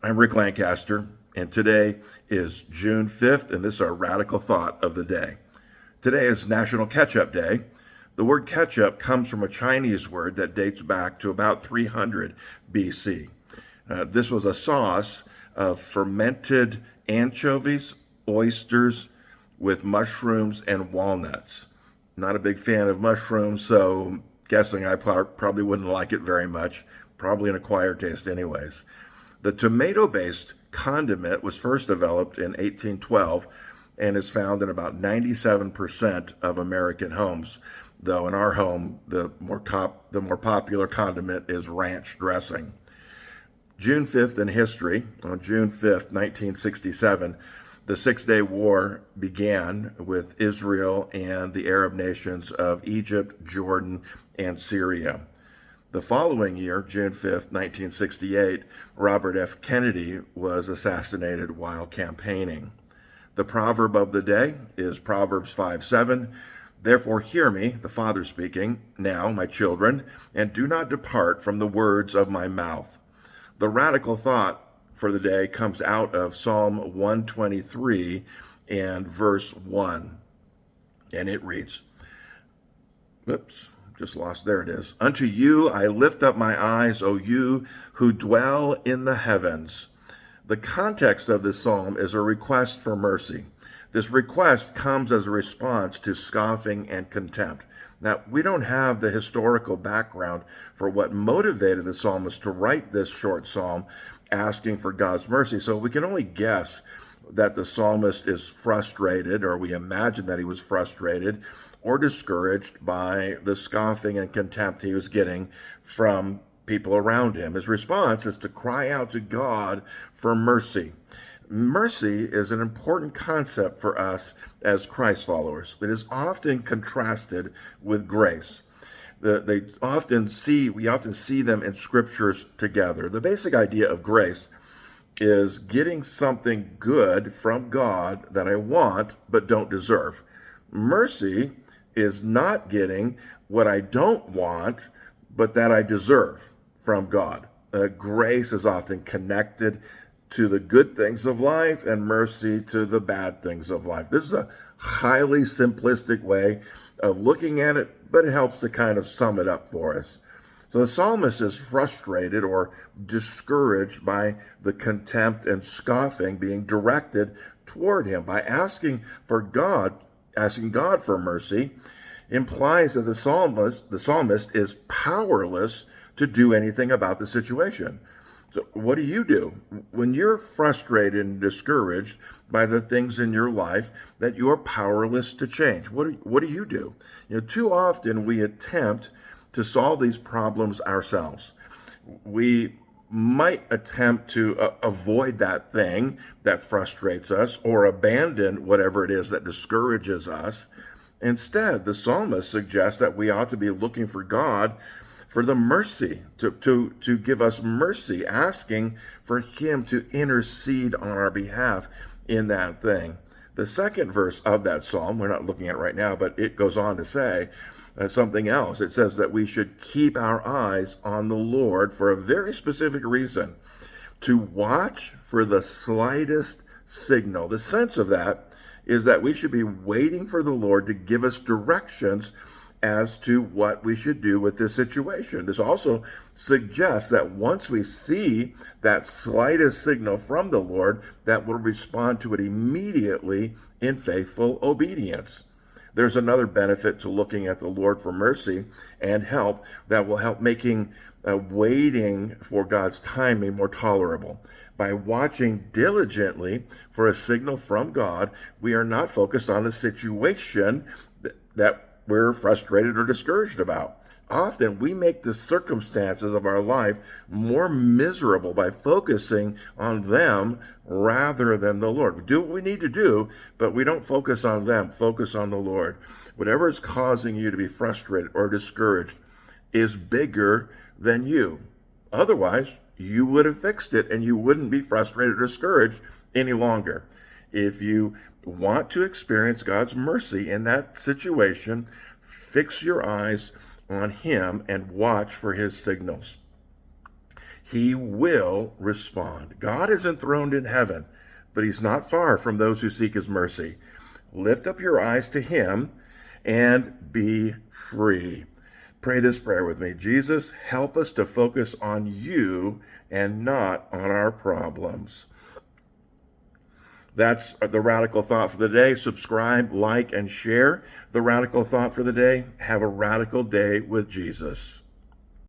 I'm Rick Lancaster, and today is June 5th, and this is our radical thought of the day. Today is National Ketchup Day. The word ketchup comes from a Chinese word that dates back to about 300 BC. This was a sauce of fermented anchovies, oysters, with mushrooms and walnuts. Not a big fan of mushrooms, so guessing I probably wouldn't like it very much. Probably an acquired taste, anyways. The tomato-based condiment was first developed in 1812 and is found in about 97% of American homes. Though in our home, the more popular condiment is ranch dressing. June 5th in history, on June 5th, 1967, the Six-Day War began with Israel and the Arab nations of Egypt, Jordan, and Syria. The following year, June 5th, 1968, Robert F. Kennedy was assassinated while campaigning. The proverb of the day is Proverbs 5:7. Therefore hear me, the Father speaking, now, my children, and do not depart from the words of my mouth. The radical thought for the day comes out of Psalm 123 and verse 1. And it reads, there it is. Unto you I lift up my eyes, O you who dwell in the heavens. The context of this psalm is a request for mercy. This request comes as a response to scoffing and contempt. Now, we don't have the historical background for what motivated the psalmist to write this short psalm asking for God's mercy, so we can only guess that the psalmist is frustrated, or we imagine that he was frustrated or discouraged by the scoffing and contempt he was getting from people around him. His response is to cry out to God for mercy. Mercy is an important concept for us as Christ followers. It is often contrasted with grace. We often see them in scriptures together. The basic idea of grace is getting something good from God that I want but don't deserve. Mercy is not getting what I don't want but that I deserve from God. Grace is often connected to the good things of life and mercy to the bad things of life. This is a highly simplistic way of looking at it, but it helps to kind of sum it up for us. So the psalmist is frustrated or discouraged by the contempt and scoffing being directed toward him. By asking God for mercy implies that the psalmist is powerless to do anything about the situation. So what do? When you're frustrated and discouraged by the things in your life that you're powerless to change? What do? You know, too often we attempt to solve these problems ourselves. We might attempt to avoid that thing that frustrates us or abandon whatever it is that discourages us. Instead, the psalmist suggests that we ought to be looking for God for the mercy, to give us mercy, asking for him to intercede on our behalf in that thing. The second verse of that psalm, we're not looking at right now, but it goes on to say something else. It says that we should keep our eyes on the Lord for a very specific reason, to watch for the slightest signal. The sense of that is that we should be waiting for the Lord to give us directions as to what we should do with this situation. This also suggests that once we see that slightest signal from the Lord, that we'll respond to it immediately in faithful obedience. There's another benefit to looking at the Lord for mercy and help that will help making waiting for God's timing more tolerable. By watching diligently for a signal from God, we are not focused on the situation that we're frustrated or discouraged about. Often we make the circumstances of our life more miserable by focusing on them rather than the Lord. We do what we need to do, but we don't focus on them, focus on the Lord. Whatever is causing you to be frustrated or discouraged is bigger than you. Otherwise, you would have fixed it and you wouldn't be frustrated or discouraged any longer. If you want to experience God's mercy in that situation, fix your eyes on him and watch for his signals. He will respond. God is enthroned in heaven, but he's not far from those who seek his mercy. Lift up your eyes to him and be free. Pray this prayer with me. Jesus, help us to focus on you and not on our problems. That's the Radical Thought for the day. Subscribe, like, and share the Radical Thought for the day. Have a radical day with Jesus.